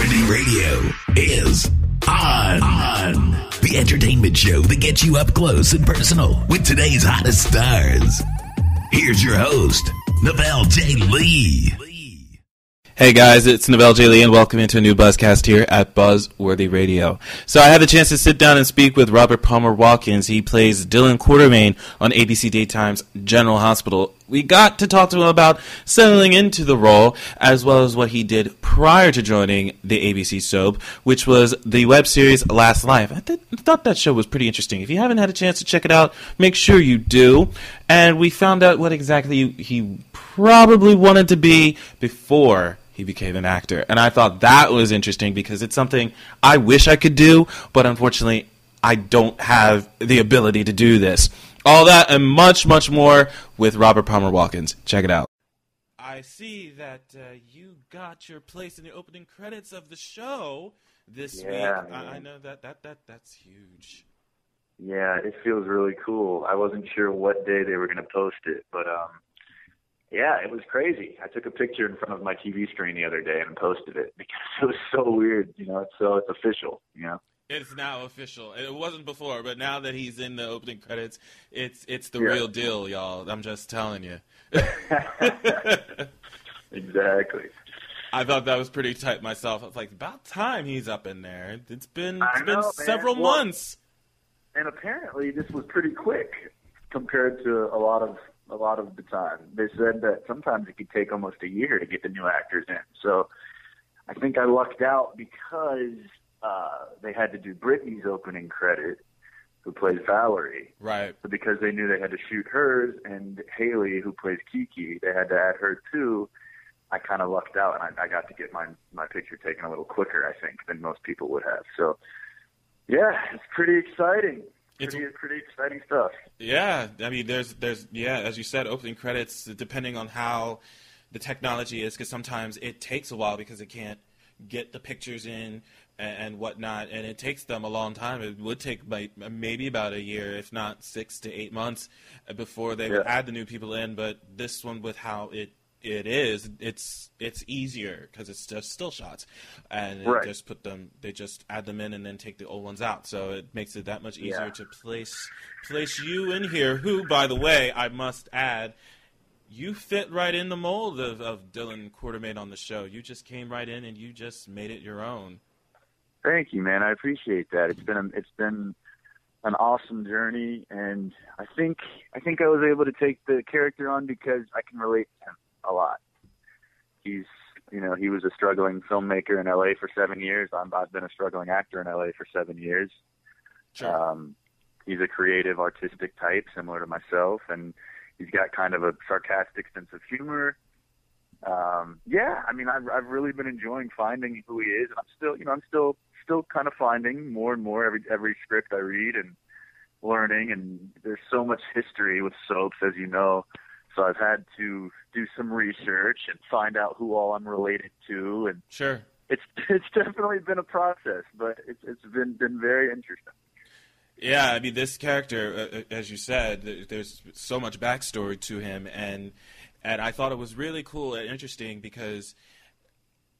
Buzz-worthy radio is on. The entertainment show that gets you up close and personal with today's hottest stars. Here's your host, Novell J. Lee. Hey guys, it's Novell J. Lee and welcome into a new Buzzcast here at Buzzworthy Radio. So I had the chance to sit down and speak with Robert Palmer Watkins. He plays Dylan Quartermain on ABC Daytime's General Hospital. We got to talk to him about settling into the role, as well as what he did prior to joining the ABC soap, which was the web series Last Life. I thought that show was pretty interesting. If you haven't had a chance to check it out, make sure you do. And we found out what exactly he probably wanted to be before he became an actor. And I thought that was interesting because it's something I wish I could do, but unfortunately I don't have the ability to do this. All that and much, much more with Robert Palmer Watkins. Check it out. I see that you got your place in the opening credits of the show this week. I know that's huge. Yeah, it feels really cool. I wasn't sure what day they were going to post it, but yeah, it was crazy. I took a picture in front of my TV screen the other day and posted it because it was so weird, it's official, It's now official. It wasn't before, but now that he's in the opening credits, it's the real deal, y'all. I'm just telling you. Exactly. I thought that was pretty tight myself. I was like, about time he's up in there. It's been several months. And apparently this was pretty quick compared to a lot of the time. They said that sometimes it could take almost a year to get the new actors in. So I think I lucked out because they had to do Brittany's opening credit, who plays Valerie. Right. But because they knew they had to shoot hers, and Haley, who plays Kiki, they had to add her too. I kind of lucked out, and I got to get my picture taken a little quicker, I think, than most people would have. So, yeah, it's pretty exciting. Pretty exciting stuff. Yeah, I mean, there's as you said, opening credits, depending on how the technology is, because sometimes it takes a while because it can't get the pictures in and whatnot, and it takes them a long time. It would take maybe about a year, if not 6 to 8 months, before they would add the new people in. But this one, with how it is, it's easier because it's just still shots, and they just add them in and then take the old ones out. So it makes it that much easier to place you in here. Who, by the way, I must add, you fit right in the mold of Dylan Quartermain on the show. You just came right in and you just made it your own. Thank you, man. I appreciate that. It's been an awesome journey, and I think I was able to take the character on because I can relate to him a lot. He was a struggling filmmaker in LA for 7 years. I've been a struggling actor in LA for 7 years. Sure. He's a creative, artistic type, similar to myself, and he's got kind of a sarcastic sense of humor. I've really been enjoying finding who he is, and I'm still kind of finding more and more every script I read and learning. And there's so much history with soaps, as you know. So I've had to do some research and find out who all I'm related to, and sure, it's definitely been a process, but it's been very interesting. Yeah, I mean, this character, as you said, there's so much backstory to him, and I thought it was really cool and interesting because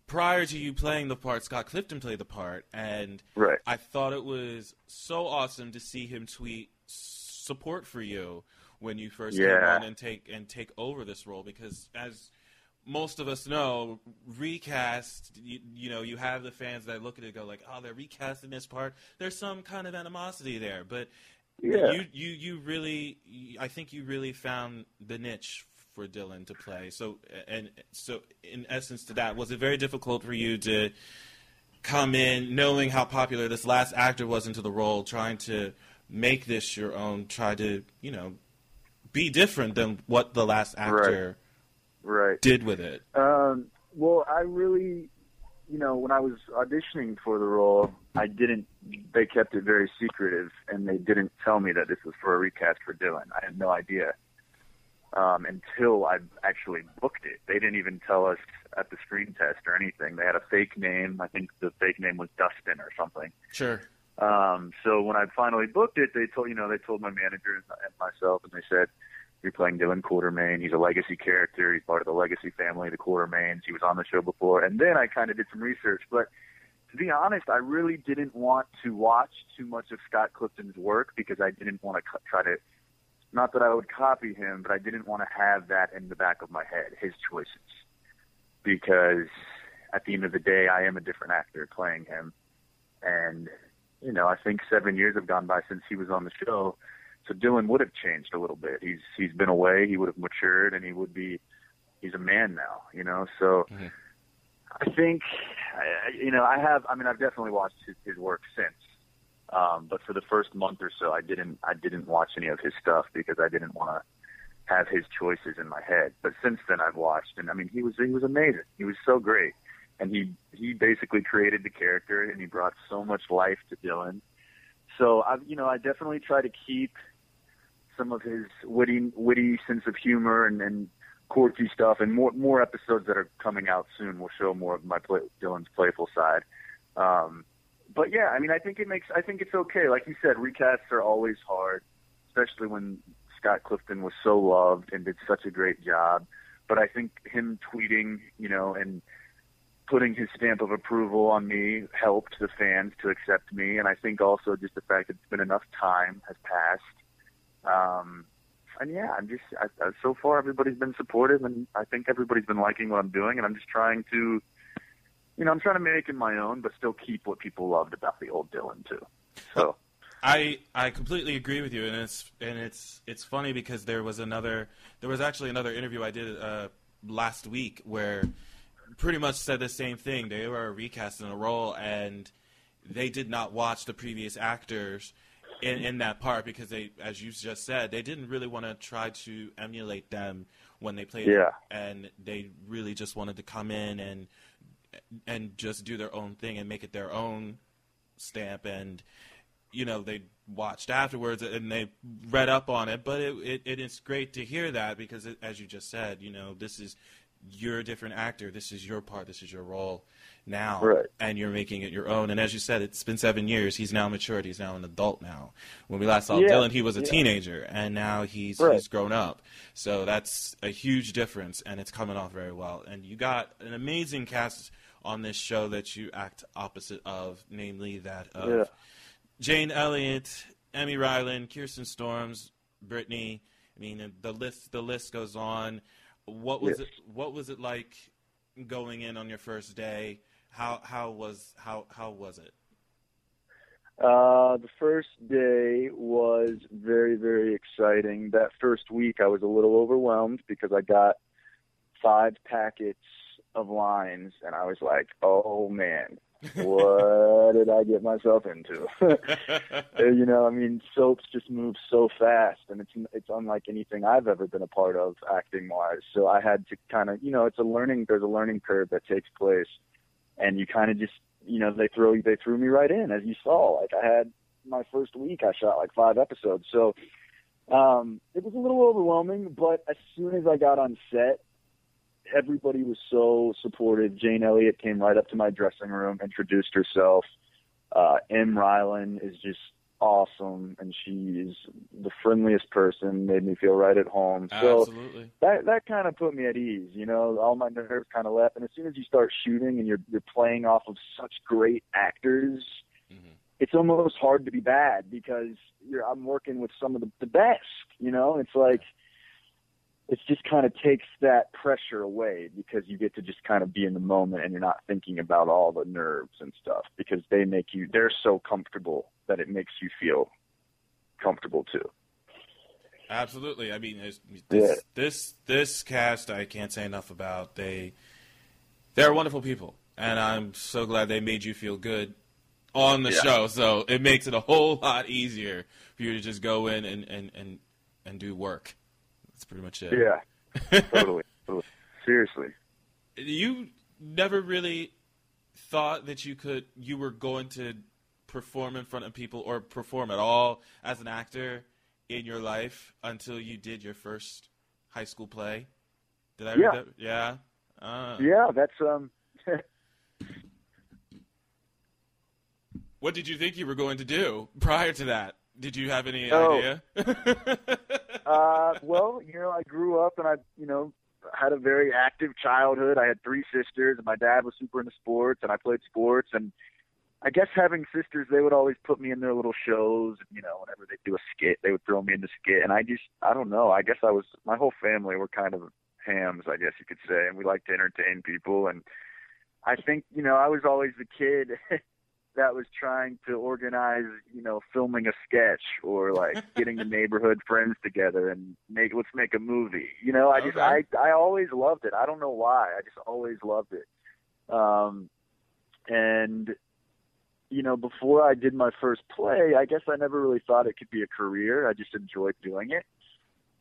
prior to you playing the part, Scott Clifton played the part, and right. I thought it was so awesome to see him tweet support for you when you first came on and take over this role, because as most of us know, recast, you have the fans that look at it and go like, oh, they're recasting this part. There's some kind of animosity there, but you really, I think you really found the niche for Dylan to play. So in essence to that, was it very difficult for you to come in knowing how popular this last actor was into the role, trying to make this your own, try to, be different than what the last actor did with it? Well, I really, when I was auditioning for the role, they kept it very secretive, and they didn't tell me that this was for a recast for Dylan. I had no idea until I actually booked it. They didn't even tell us at the screen test or anything. They had a fake name. I think the fake name was Dustin or something. Sure. So when I finally booked it, they told my manager and myself, and they said, you're playing Dylan Quartermain. He's a legacy character. He's part of the legacy family, the Quartermains. He was on the show before. And then I kind of did some research. But To be honest, I really didn't want to watch too much of Scott Clifton's work because I didn't want to try to, not that I would copy him, but I didn't want to have that in the back of my head, his choices. Because at the end of the day, I am a different actor playing him. And, you know, I think 7 years have gone by since he was on the show. So Dylan would have changed a little bit. He's been away. He would have matured, and he's a man now, you know? So I think, I've definitely watched his work since. But for the first month or so, I didn't watch any of his stuff because I didn't want to have his choices in my head. But since then, I've watched, and I mean, he was amazing. He was so great, and he basically created the character, and he brought so much life to Dylan. So I definitely try to keep some of his witty sense of humor and quirky stuff, and more episodes that are coming out soon will show more of Dylan's playful side. But yeah, I mean, I think it's okay. Like you said, recasts are always hard, especially when Scott Clifton was so loved and did such a great job. But I think him tweeting, you know, and putting his stamp of approval on me helped the fans to accept me. And I think also just the fact that it's been enough time has passed. And yeah, so far everybody's been supportive, and I think everybody's been liking what I'm doing, and I'm just trying to, you know, I'm trying to make it my own, but still keep what people loved about the old Dylan too. So I completely agree with you, and it's funny because there was actually another interview I did last week where pretty much said the same thing. They were recasting a role, and they did not watch the previous actors in that part because they, as you just said, they didn't really want to try to emulate them when they played it, and they really just wanted to come in and just do their own thing and make it their own stamp. And you know, they watched afterwards and they read up on it, but it is great to hear that because as you just said, you know, you're a different actor. This is your part. This is your role now, right, and you're making it your own. And as you said, it's been 7 years. He's now matured. He's now an adult now. When we last saw Dylan, he was a teenager, and now he's grown up. So that's a huge difference, and it's coming off very well. And you got an amazing cast on this show that you act opposite of, namely that of Jane Elliott, Emmy Ryland, Kirsten Storms, Brittany. I mean, the list goes on. What was it like going in on your first day? How was it? The first day was very, very exciting. That first week I was a little overwhelmed because I got 5 packets of lines and I was like, oh man, what did I get myself into? You know, I mean, soaps just move so fast, and it's unlike anything I've ever been a part of acting wise. So I had to kind of, you know, there's a learning curve that takes place, and you kind of just, you know, they threw me right in, as you saw. Like I had my first week, I shot like 5 episodes. So it was a little overwhelming, but as soon as I got on set, everybody was so supportive. Jane Elliott came right up to my dressing room, introduced herself. M. Ryland is just awesome, and she is the friendliest person, made me feel right at home. So absolutely. That kind of put me at ease, you know, all my nerves kind of left. And as soon as you start shooting and you're playing off of such great actors, it's almost hard to be bad because I'm working with some of the best, you know. It's like, it just kind of takes that pressure away because you get to just kind of be in the moment and you're not thinking about all the nerves and stuff because they're so comfortable that it makes you feel comfortable too. Absolutely. I mean, this cast, I can't say enough about. They're wonderful people, and I'm so glad they made you feel good on the show. So it makes it a whole lot easier for you to just go in and do work. That's pretty much it. Yeah, totally. Seriously. You never really thought that you were going to perform in front of people or perform at all as an actor in your life until you did your first high school play? Did I read that? Yeah. Yeah, that's What did you think you were going to do prior to that? Did you have any idea? Well, you know, I grew up and I, you know, had a very active childhood. I had 3 sisters, and my dad was super into sports, and I played sports. And I guess having sisters, they would always put me in their little shows. You know, whenever they do a skit, they would throw me in the skit. And I don't know. I guess my whole family were kind of hams, I guess you could say. And we like to entertain people. And I think, you know, I was always the kid that was trying to organize, you know, filming a sketch or like getting the neighborhood friends together and let's make a movie. You know, I always loved it. I don't know why. I just always loved it. And, you know, before I did my first play, I guess I never really thought it could be a career. I just enjoyed doing it.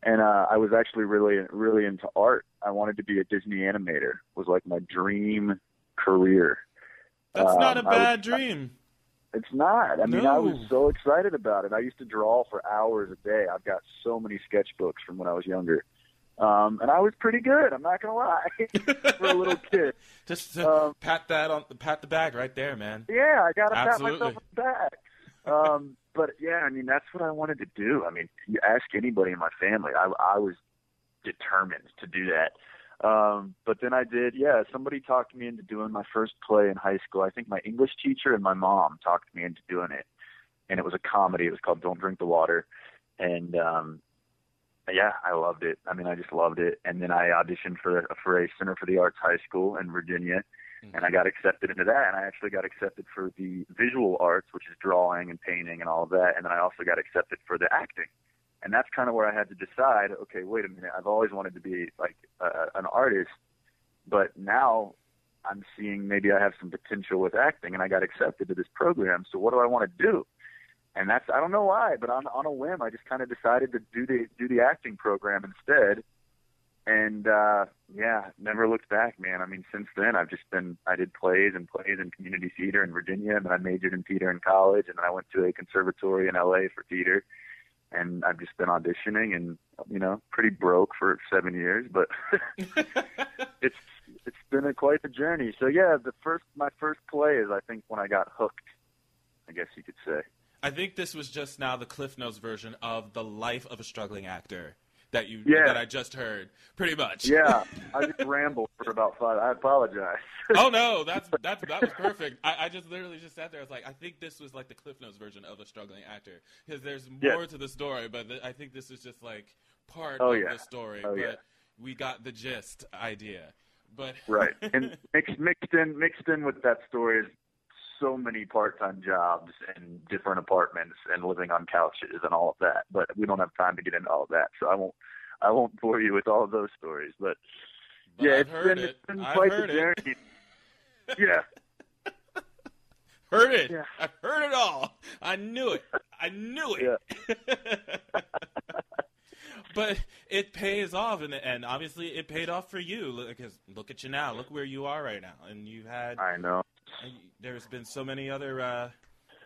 And I was actually really, really into art. I wanted to be a Disney animator. It was like my dream career. That's not a bad dream. It's not. I mean, I was so excited about it. I used to draw for hours a day. I've got so many sketchbooks from when I was younger. And I was pretty good, I'm not going to lie, for a little kid. Just pat the back right there, man. Yeah, I got to pat myself on the back. But, yeah, I mean, that's what I wanted to do. I mean, you ask anybody in my family, I was determined to do that. But then I did, somebody talked me into doing my first play in high school. I think my English teacher and my mom talked me into doing it. And it was a comedy. It was called Don't Drink the Water. And, I loved it. I mean, I just loved it. And then I auditioned for a Center for the Arts high school in Virginia. And I got accepted into that. And I actually got accepted for the visual arts, which is drawing and painting and all of that. And then I also got accepted for the acting. And that's kind of where I had to decide, okay, wait a minute, I've always wanted to be like an artist, but now I'm seeing maybe I have some potential with acting, and I got accepted to this program, so what do I want to do? And I don't know why, but on a whim, I just kind of decided to do the acting program instead. And, never looked back, man. I mean, since then, I did plays in community theater in Virginia, and then I majored in theater in college, and then I went to a conservatory in LA for theater. And I've just been auditioning and, you know, pretty broke for 7 years, but it's been quite a journey. So, yeah, my first play is, I think, when I got hooked, I guess you could say. I think this was just now the Cliff Notes version of The Life of a Struggling Actor that I just heard, pretty much. Yeah, I just rambled for about 5. I apologize. Oh no, that was perfect. I just literally just sat there. I was like, I think this was like the Cliff Notes version of a struggling actor, because there's more to the story, but I think this is just like part of the story. But we got the gist idea. But right, and mixed in with that story is so many part-time jobs and different apartments and living on couches and all of that. But we don't have time to get into all of that, so I won't bore you with all of those stories. But yeah, it's been quite the journey. Yeah. Heard it. Yeah. I've heard it all. I knew it. Yeah. But it pays off in the end. Obviously, it paid off for you. Because look at you now. Look where you are right now. And you had. I know. There's been so many other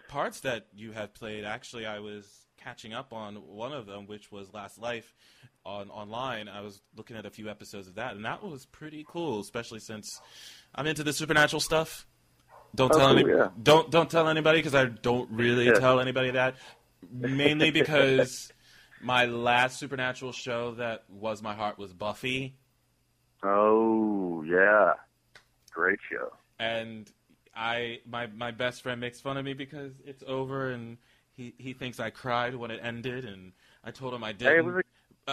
parts that you have played. Actually, I was catching up on one of them, which was Last Life online. I was looking at a few episodes of that, and that was pretty cool, especially since I'm into the supernatural stuff. Don't tell anybody, because I don't really tell anybody that. Mainly because my last supernatural show that was my heart was Buffy. Oh yeah, great show. And my best friend makes fun of me because it's over, and he thinks I cried when it ended, and I told him I didn't. Hey,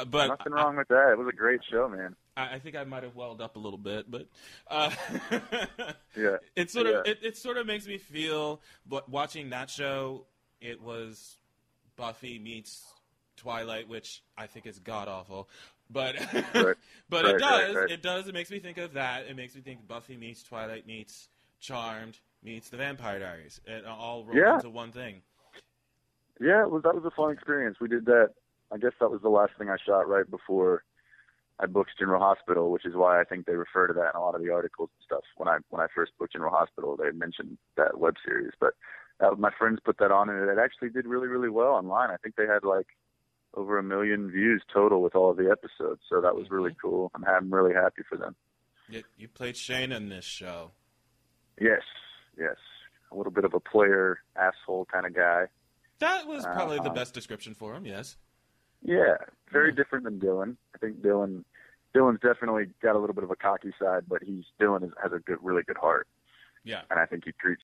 but nothing wrong with that. It was a great show, man. I think I might have welled up a little bit, but yeah, it sort of makes me feel. But watching that show, it was Buffy meets Twilight, which I think is god awful. But it does. It makes me think of that. It makes me think Buffy meets Twilight meets Charmed meets The Vampire Diaries. It all rolled into one thing. Yeah, that was a fun experience. We did that. I guess that was the last thing I shot right before I booked General Hospital, which is why I think they refer to that in a lot of the articles and stuff. When I first booked General Hospital, they mentioned that web series. But my friends put that on, and it actually did really, really well online. I think they had like over 1 million views total with all of the episodes, so that was really cool. I'm really happy for them. You played Shane in this show. Yes. A little bit of a player, asshole kind of guy. That was probably the best description for him, yes. Yeah, very different than Dylan. I think Dylan's definitely got a little bit of a cocky side, but Dylan has a really good heart. Yeah. And I think he treats